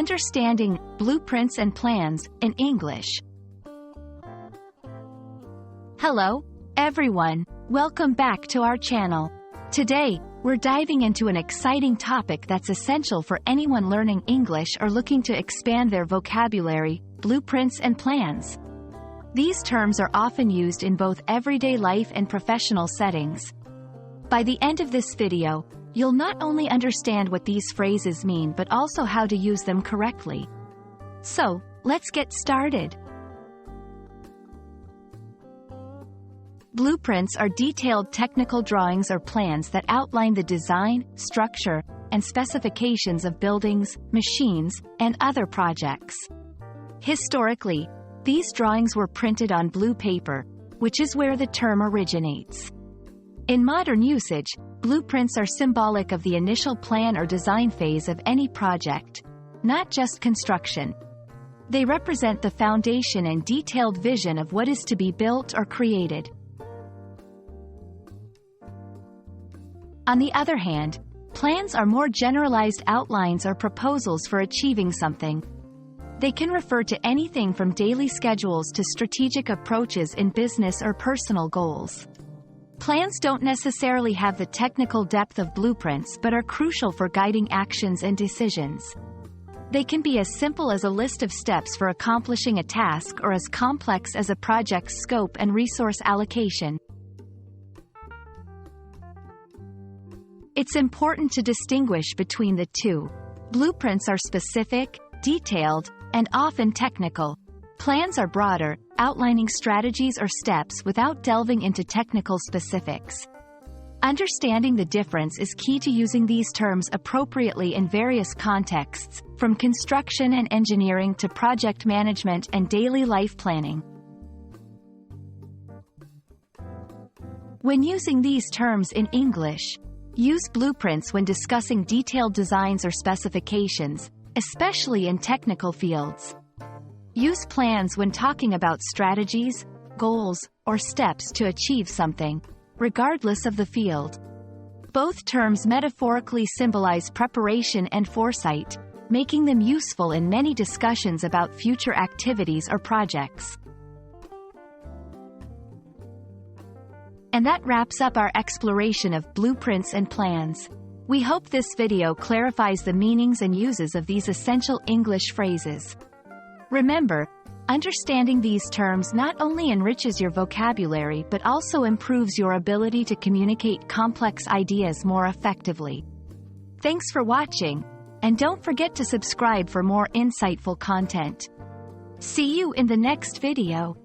Understanding blueprints and plans in English. Hello, everyone. Welcome back to our channel. Today, we're diving into an exciting topic that's essential for anyone learning English or looking to expand their vocabulary: blueprints and plans. These terms are often used in both everyday life and professional settings. By the end of this video, you'll not only understand what these phrases mean but also how to use them correctly. So, let's get started. Blueprints are detailed technical drawings or plans that outline the design, structure, and specifications of buildings, machines, and other projects. Historically, these drawings were printed on blue paper, which is where the term originates. In modern usage, blueprints are symbolic of the initial plan or design phase of any project, not just construction. They represent the foundation and detailed vision of what is to be built or created. On the other hand, plans are more generalized outlines or proposals for achieving something. They can refer to anything from daily schedules to strategic approaches in business or personal goals. Plans don't necessarily have the technical depth of blueprints but are crucial for guiding actions and decisions. They can be as simple as a list of steps for accomplishing a task or as complex as a project's scope and resource allocation. It's important to distinguish between the two. Blueprints are specific, detailed, and often technical. Plans are broader, outlining strategies or steps without delving into technical specifics. Understanding the difference is key to using these terms appropriately in various contexts, from construction and engineering to project management and daily life planning. When using these terms in English, use blueprints when discussing detailed designs or specifications, especially in technical fields. Use plans when talking about strategies, goals, or steps to achieve something, regardless of the field. Both terms metaphorically symbolize preparation and foresight, making them useful in many discussions about future activities or projects. And that wraps up our exploration of blueprints and plans. We hope this video clarifies the meanings and uses of these essential English phrases. Remember, understanding these terms not only enriches your vocabulary but also improves your ability to communicate complex ideas more effectively. Thanks for watching, and don't forget to subscribe for more insightful content. See you in the next video.